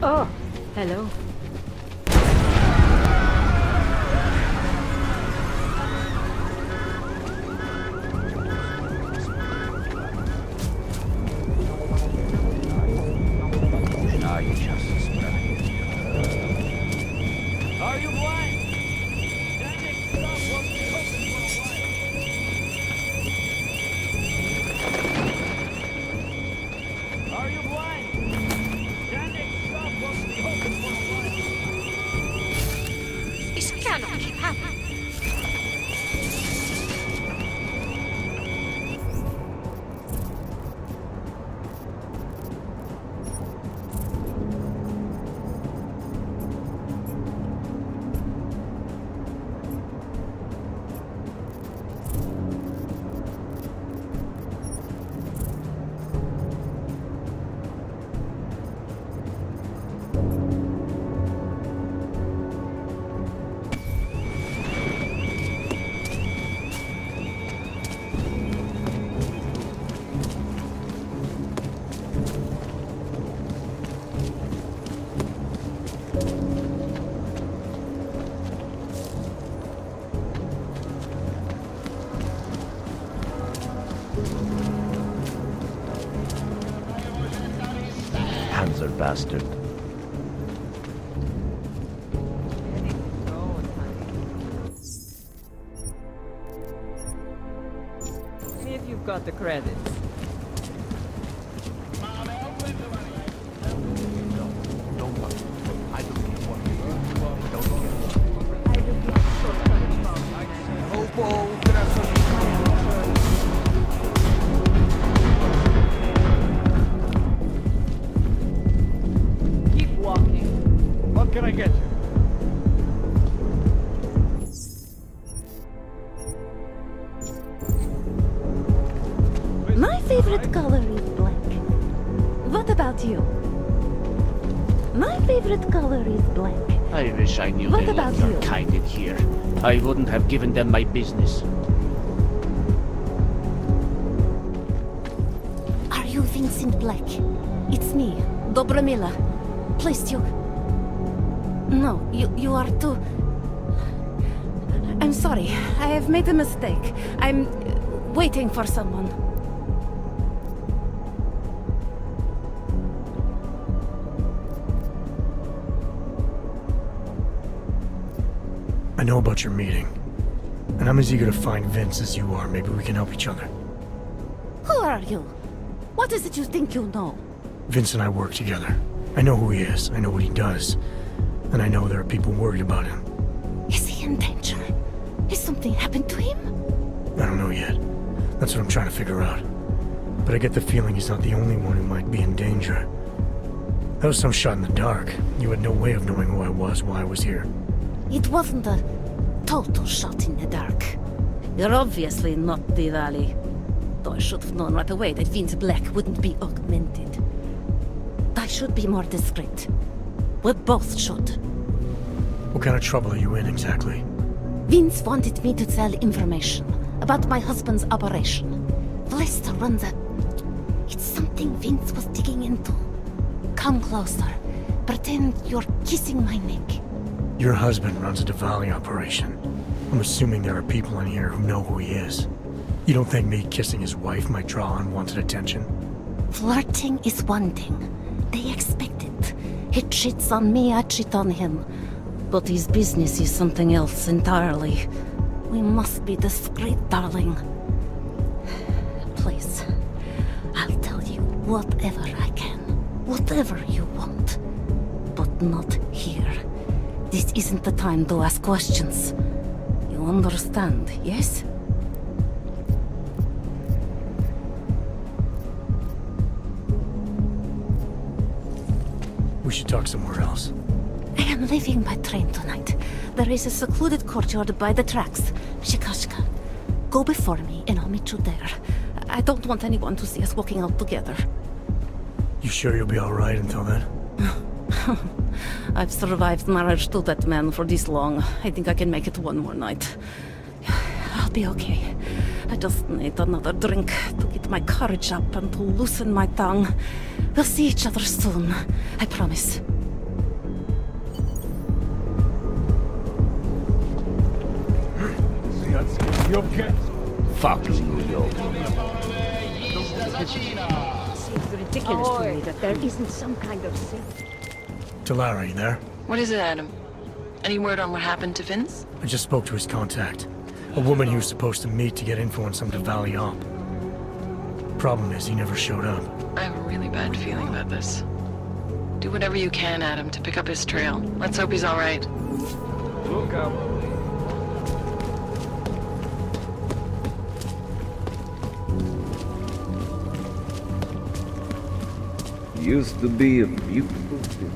Oh, hello. Are you blind? Standing stop won't be open for a while. Are you blind? Standing stop won't be open for a while. This cannot keep happening. Panzer bastard. See if you've got the credits. Don't worry. I don't care what you don't care. I just want keep walking. What can I get you? My favorite color is black. What about you? My favorite color is black. I wish I knew What they about left their you? kind in here. I wouldn't have given them my business. Are you Vincent Black? It's me, Dobromila. Please, you... No, you are too... I'm sorry, I have made a mistake. I'm waiting for someone. I know about your meeting, and I'm as eager to find Vince as you are. Maybe we can help each other. Who are you? What is it you think you know? Vince and I work together. I know who he is, I know what he does, and I know there are people worried about him. Is he in danger? Has something happened to him? I don't know yet. That's what I'm trying to figure out. But I get the feeling he's not the only one who might be in danger. That was some shot in the dark. You had no way of knowing who I was while I was here. It wasn't a total shot in the dark. You're obviously not Diwali. Though I should have known right away that Vince Black wouldn't be augmented. I should be more discreet. We both should. What kind of trouble are you in exactly? Vince wanted me to tell information about my husband's operation. Lester runs a... It's something Vince was digging into. Come closer. Pretend you're kissing my neck. Your husband runs a Diwali operation. I'm assuming there are people in here who know who he is. You don't think me kissing his wife might draw unwanted attention? Flirting is one thing. They expect it. He cheats on me, I cheat on him. But his business is something else entirely. We must be discreet, darling. Please, I'll tell you whatever I can. Whatever you want. But not here. This isn't the time to ask questions. You understand, yes? We should talk somewhere else. I am leaving by train tonight. There is a secluded courtyard by the tracks. Shikashka. Go before me and I'll meet you there. I don't want anyone to see us walking out together. You sure you'll be alright until then? I've survived marriage to that man for this long. I think I can make it one more night. I'll be okay. I just need another drink to get my courage up and to loosen my tongue. We'll see each other soon. I promise. You okay? Fuck New York. Seems ridiculous to me that there isn't some kind of safety. Talara, you there? What is it, Adam? Any word on what happened to Vince? I just spoke to his contact. A woman he was supposed to meet to get info on some Diwali op. Problem is, he never showed up. I have a really bad feeling about this. Do whatever you can, Adam, to pick up his trail. Let's hope he's all right. Look out. Used to be a beautiful city.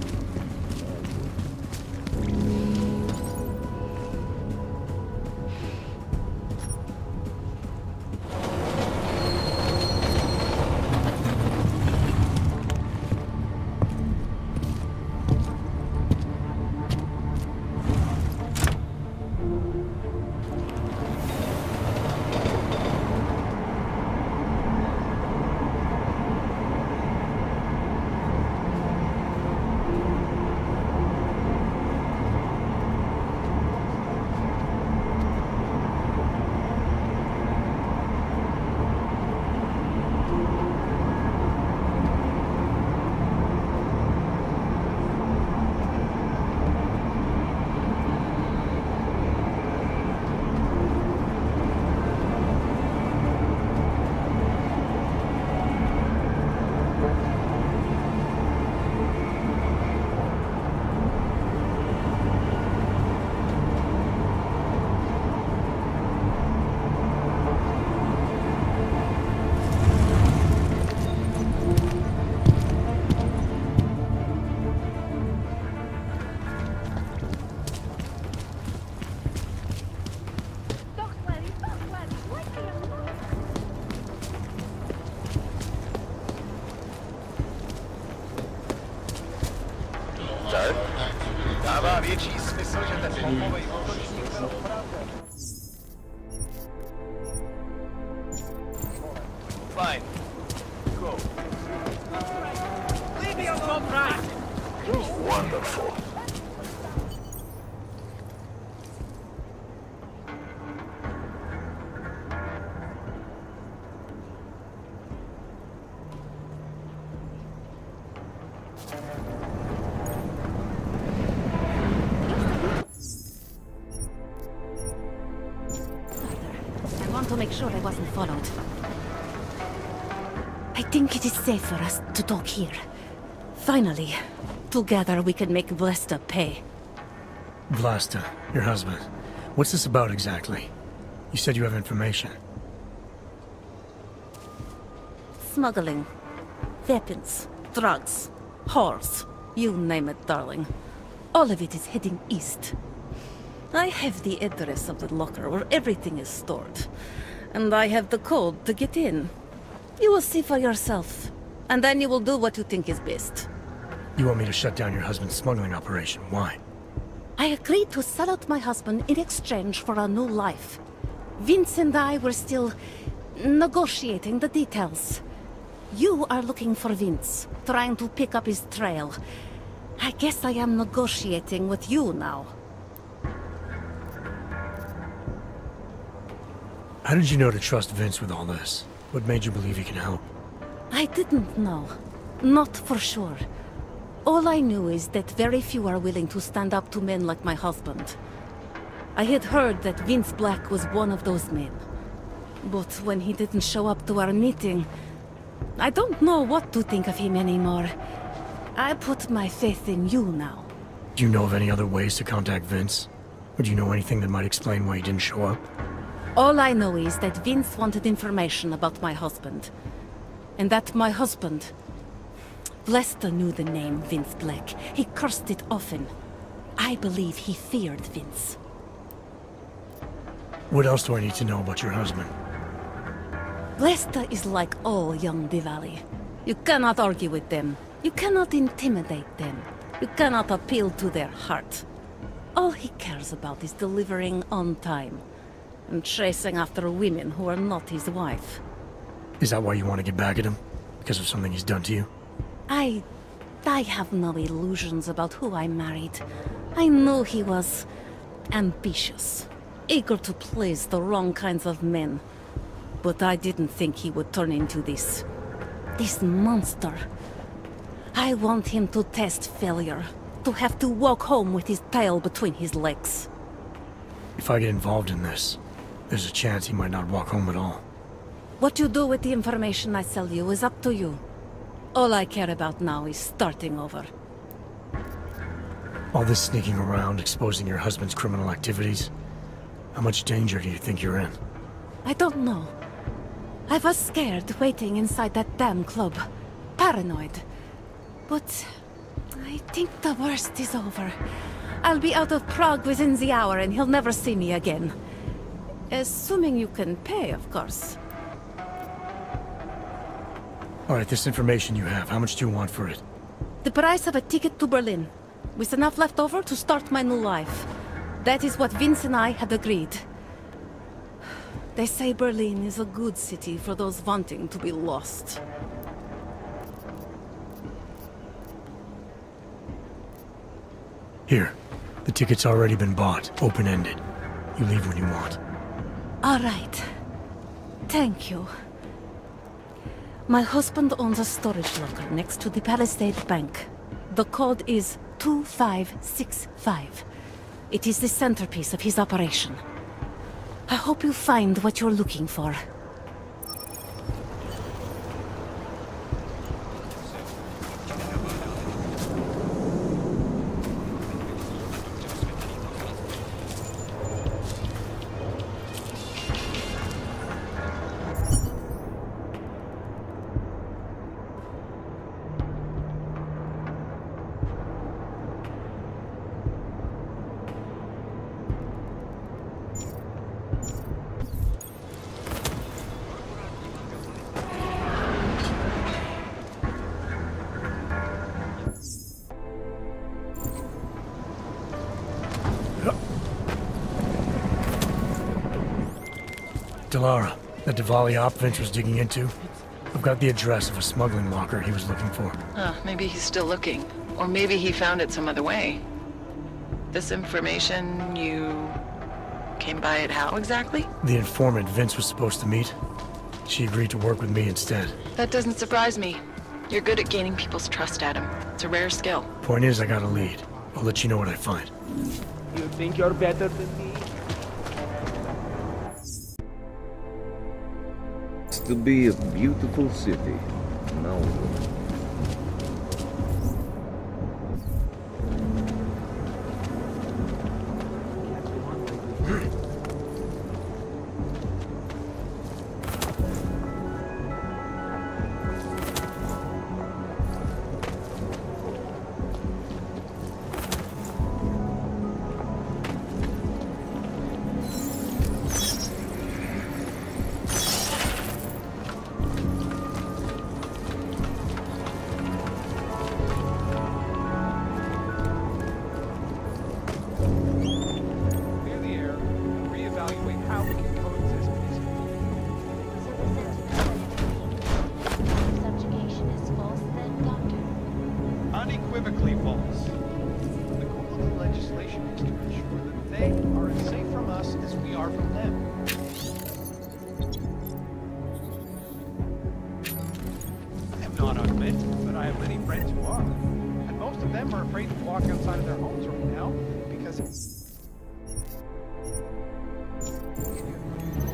Dává větší smysl, že ten bombový útočník byl opravdu. Fine. Go. Leave me alone, right? Wonderful. To make sure I wasn't followed. I think it is safe for us to talk here. Finally, together we can make Vlasta pay. Vlasta, your husband. What's this about exactly? You said you have information. Smuggling. Weapons. Drugs. Whores. You name it, darling. All of it is heading east. I have the address of the locker where everything is stored. And I have the code to get in. You will see for yourself. And then you will do what you think is best. You want me to shut down your husband's smuggling operation? Why? I agreed to sell out my husband in exchange for a new life. Vince and I were still negotiating the details. You are looking for Vince, trying to pick up his trail. I guess I am negotiating with you now. How did you know to trust Vince with all this? What made you believe he can help? I didn't know. Not for sure. All I knew is that very few are willing to stand up to men like my husband. I had heard that Vince Black was one of those men. But when he didn't show up to our meeting, I don't know what to think of him anymore. I put my faith in you now. Do you know of any other ways to contact Vince? Or do you know anything that might explain why he didn't show up? All I know is that Vince wanted information about my husband. And that my husband... Lester knew the name Vince Black. He cursed it often. I believe he feared Vince. What else do I need to know about your husband? Lester is like all young Diwali. You cannot argue with them. You cannot intimidate them. You cannot appeal to their heart. All he cares about is delivering on time. And chasing after women who are not his wife. Is that why you want to get back at him? Because of something he's done to you? I have no illusions about who I married. I knew he was ambitious. eager to please the wrong kinds of men. But I didn't think he would turn into this monster. I want him to test failure, to have to walk home with his tail between his legs. If I get involved in this, there's a chance he might not walk home at all. What you do with the information I sell you is up to you. All I care about now is starting over. All this sneaking around, exposing your husband's criminal activities. How much danger do you think you're in? I don't know. I was scared waiting inside that damn club. Paranoid. But I think the worst is over. I'll be out of Prague within the hour and he'll never see me again. Assuming you can pay, of course. Alright, this information you have, how much do you want for it? The price of a ticket to Berlin, with enough left over to start my new life. That is what Vince and I had agreed. They say Berlin is a good city for those wanting to be lost. Here. The ticket's already been bought, open-ended. You leave when you want. All right. Thank you. My husband owns a storage locker next to the Palisade Bank. The code is 2565. It is the centerpiece of his operation. I hope you find what you're looking for. Delara, that Diwali op Vince was digging into? I've got the address of a smuggling locker he was looking for. Maybe he's still looking. Or maybe he found it some other way. This information, you came by it how exactly? The informant Vince was supposed to meet. She agreed to work with me instead. That doesn't surprise me. You're good at gaining people's trust, Adam. It's a rare skill. Point is, I got a lead. I'll let you know what I find. You think you're better than me? To be a beautiful city. Now unequivocally false. The goal of the legislation is to ensure that they are as safe from us as we are from them. I am not unmet, but I have many friends who are. And most of them are afraid to walk outside of their homes right now because the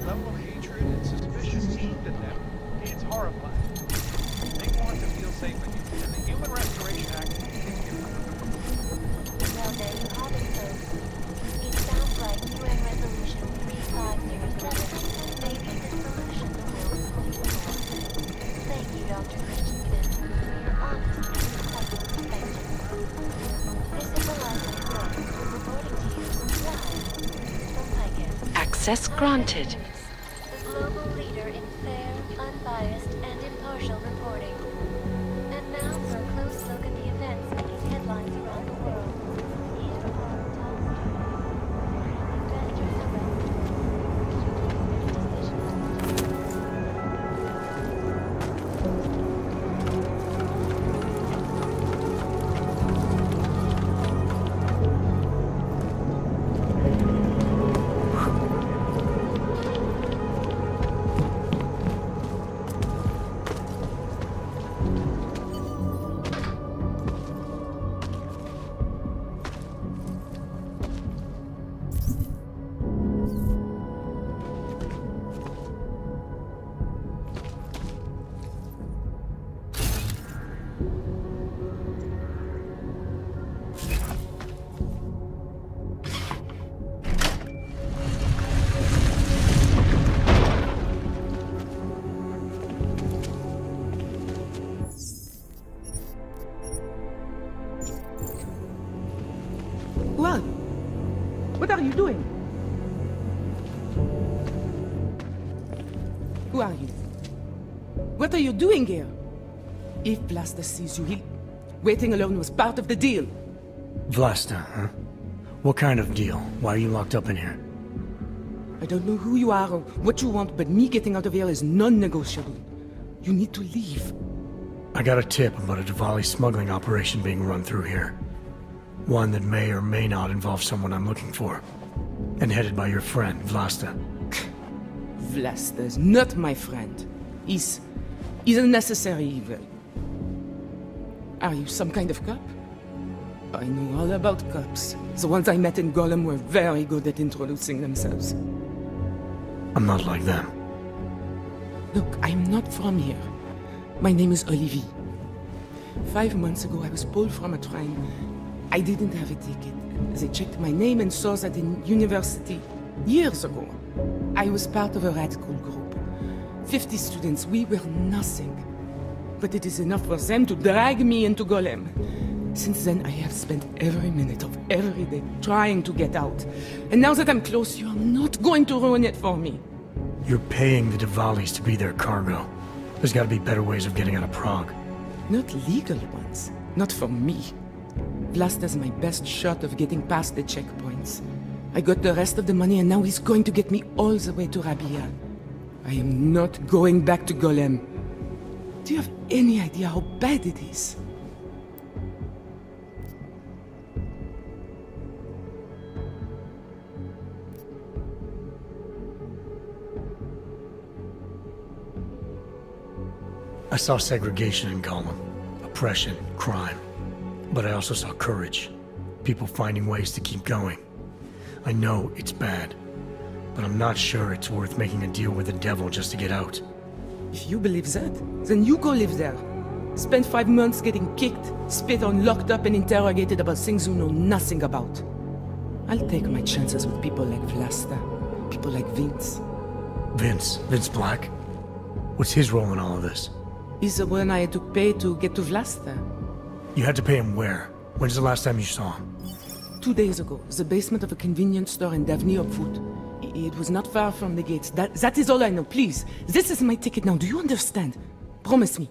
level of hatred and suspicion aimed at them is horrifying. They want to feel safe again. And the Human Restoration Act is Well, there you have it, folks. It sounds like UN Resolution 3507 may be the solution the world is going for. Thank you, Dr. Christensen, for your honest and insightful perspective. This is Eliza Brooks reporting to you live from Picus. Access granted. The global leader in fair, unbiased, and impartial reporting. And now for a close look at the events making headlines around the world. Here are our top stories. Investors God! What are you doing? Who are you? What are you doing here? If Vlasta sees you, waiting alone was part of the deal. Vlasta, huh? What kind of deal? Why are you locked up in here? I don't know who you are or what you want, but me getting out of here is non-negotiable. You need to leave. I got a tip about a Diwali smuggling operation being run through here. One that may or may not involve someone I'm looking for. And headed by your friend, Vlasta. Vlasta is not my friend. He's a necessary evil. Are you some kind of cop? I know all about cops. The ones I met in Golem were very good at introducing themselves. I'm not like them. Look, I'm not from here. My name is Olivier. 5 months ago, I was pulled from a train. I didn't have a ticket. They checked my name and saw that in university years ago. I was part of a radical group. 50 students, we were nothing. But it is enough for them to drag me into Golem. Since then, I have spent every minute of every day trying to get out. And now that I'm close, you are not going to ruin it for me. You're paying the Diwalis to be their cargo. There's gotta be better ways of getting out of Prague. Not legal ones. Not for me. Vlasta's my best shot of getting past the checkpoints. I got the rest of the money and now he's going to get me all the way to Rabia. I am not going back to Golem. Do you have any idea how bad it is? I saw segregation in Gollum, oppression, crime. But I also saw courage, people finding ways to keep going. I know it's bad, but I'm not sure it's worth making a deal with the devil just to get out. If you believe that, then you go live there. Spend 5 months getting kicked, spit on, locked up and interrogated about things you know nothing about. I'll take my chances with people like Vlasta, people like Vince. Vince Black? What's his role in all of this? He's the one I had to pay to get to Vlasta. You had to pay him where? When's the last time you saw him? 2 days ago, the basement of a convenience store in Davni on foot. It was not far from the gates. That is all I know, please. This is my ticket now, do you understand? Promise me.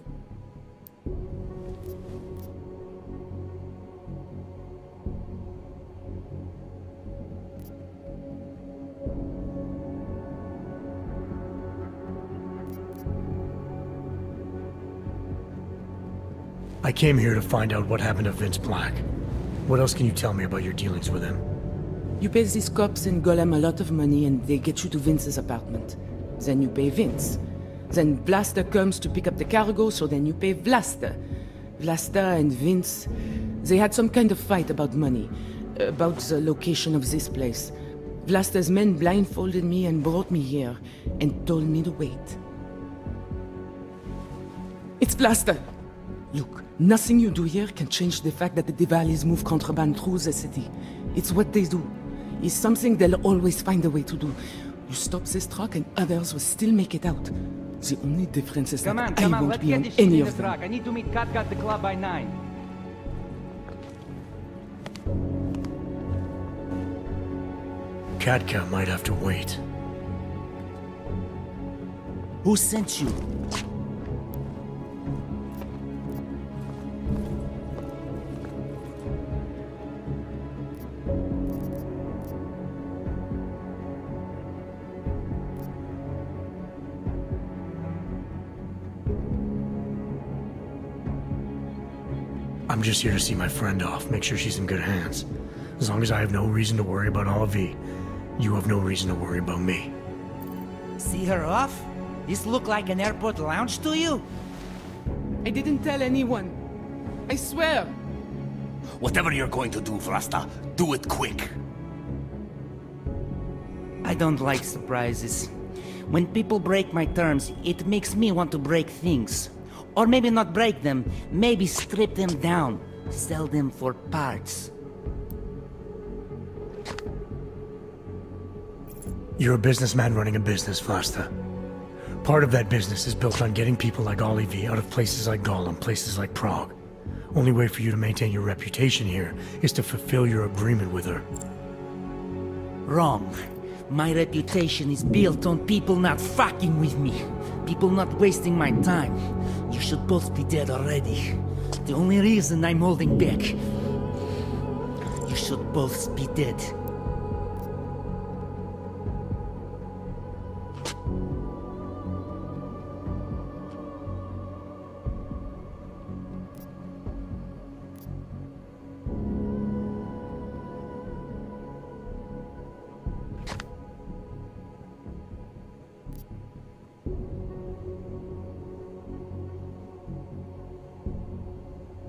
I came here to find out what happened to Vince Black. What else can you tell me about your dealings with him? You pay these cops in Golem a lot of money and they get you to Vince's apartment. Then you pay Vince. Then Vlasta comes to pick up the cargo, so then you pay Vlasta. Vlasta and Vince, they had some kind of fight about money, about the location of this place. Vlasta's men blindfolded me and brought me here, and told me to wait. It's Vlasta! Look, nothing you do here can change the fact that the Diwalis move contraband through the city. It's what they do. It's something they'll always find a way to do. You stop this truck and others will still make it out. The only difference is that I won't let's be get on this shit any in the of them. truck. I need to meet Katka at the club by 9. Katka might have to wait. Who sent you? I'm just here to see my friend off, make sure she's in good hands. As long as I have no reason to worry about Olivier, you have no reason to worry about me. See her off? This look like an airport lounge to you? I didn't tell anyone. I swear. Whatever you're going to do, Vlasta, do it quick. I don't like surprises. When people break my terms, it makes me want to break things. Or maybe not break them, maybe strip them down. Sell them for parts. You're a businessman running a business, Vlasta. Part of that business is built on getting people like Olivier out of places like Gollum, places like Prague. Only way for you to maintain your reputation here is to fulfill your agreement with her. Wrong. My reputation is built on people not fucking with me. People not wasting my time. You should both be dead already. The only reason I'm holding back. You should both be dead.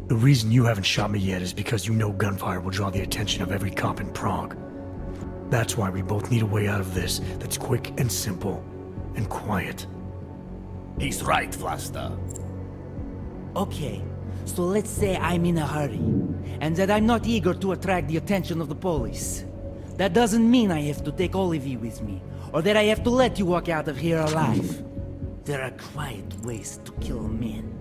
The reason you haven't shot me yet is because you know gunfire will draw the attention of every cop in Prague. That's why we both need a way out of this that's quick and simple and quiet. He's right, Vlasta. Okay, so let's say I'm in a hurry, and that I'm not eager to attract the attention of the police. That doesn't mean I have to take all of you with me, or that I have to let you walk out of here alive. There are quiet ways to kill a man.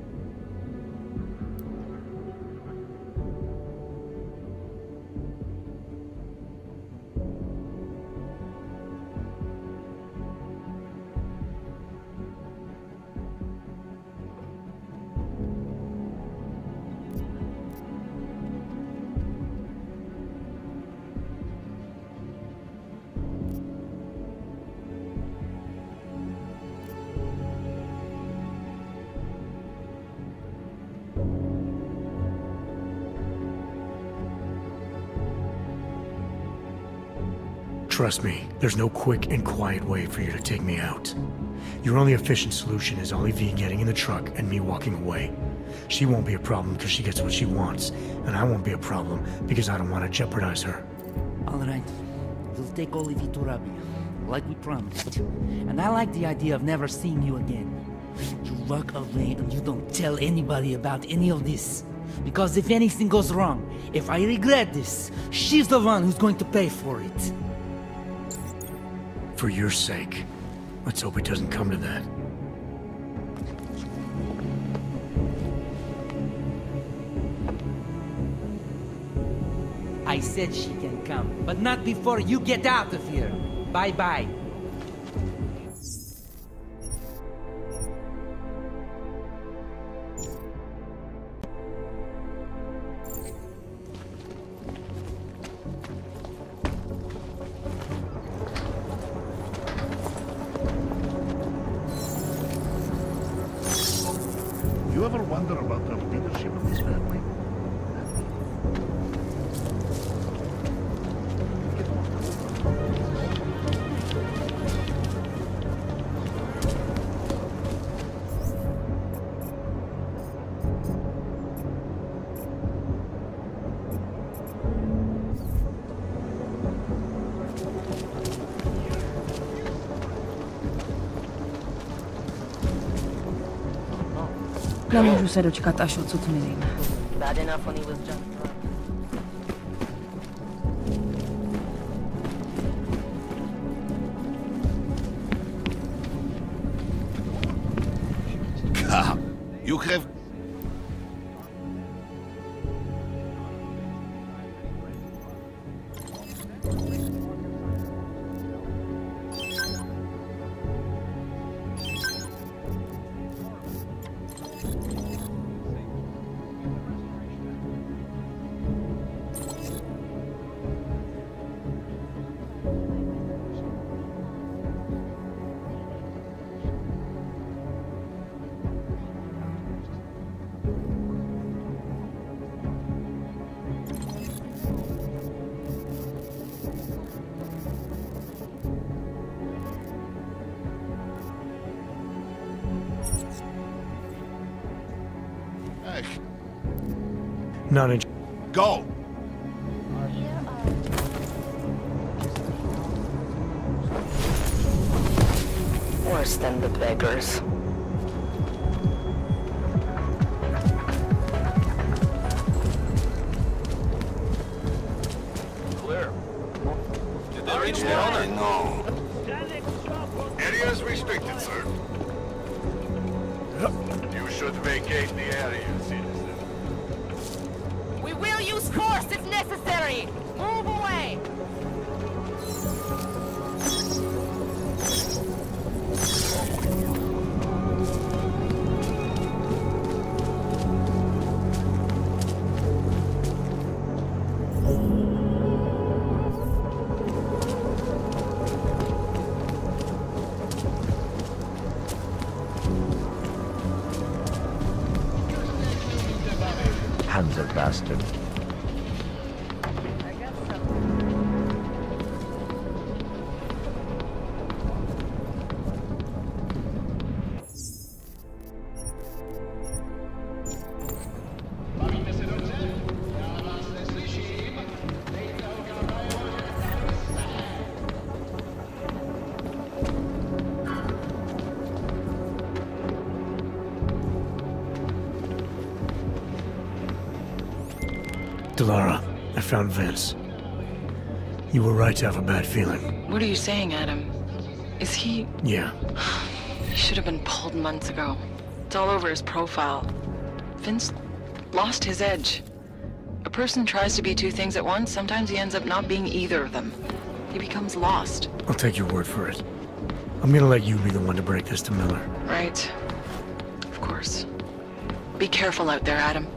Trust me, there's no quick and quiet way for you to take me out. Your only efficient solution is Ollie V getting in the truck and me walking away. She won't be a problem because she gets what she wants, and I won't be a problem because I don't want to jeopardize her. Alright, we'll take Olivia to Rabia, like we promised. And I like the idea of never seeing you again. You walk away and you don't tell anybody about any of this. Because if anything goes wrong, if I regret this, she's the one who's going to pay for it. For your sake, let's hope it doesn't come to that. I said she can come, but not before you get out of here. Bye-bye. You ever wonder about the leadership of this family? Nemůžu se dočkat, až odsud zmizíme. Bad enough when he was just drunk. You have... Not in... Go! Worse than the beggars. Clear. Did they reach the owner? No. Area is restricted, sir. You should vacate the area, citizen. use force if necessary! Move away! Panzer bastard. Delara, I found Vince. You were right to have a bad feeling. What are you saying, Adam? Is he... Yeah. He should have been pulled months ago. It's all over his profile. Vince lost his edge. A person tries to be two things at once, sometimes he ends up not being either of them. He becomes lost. I'll take your word for it. I'm gonna let you be the one to break this to Miller. Right. Of course. Be careful out there, Adam.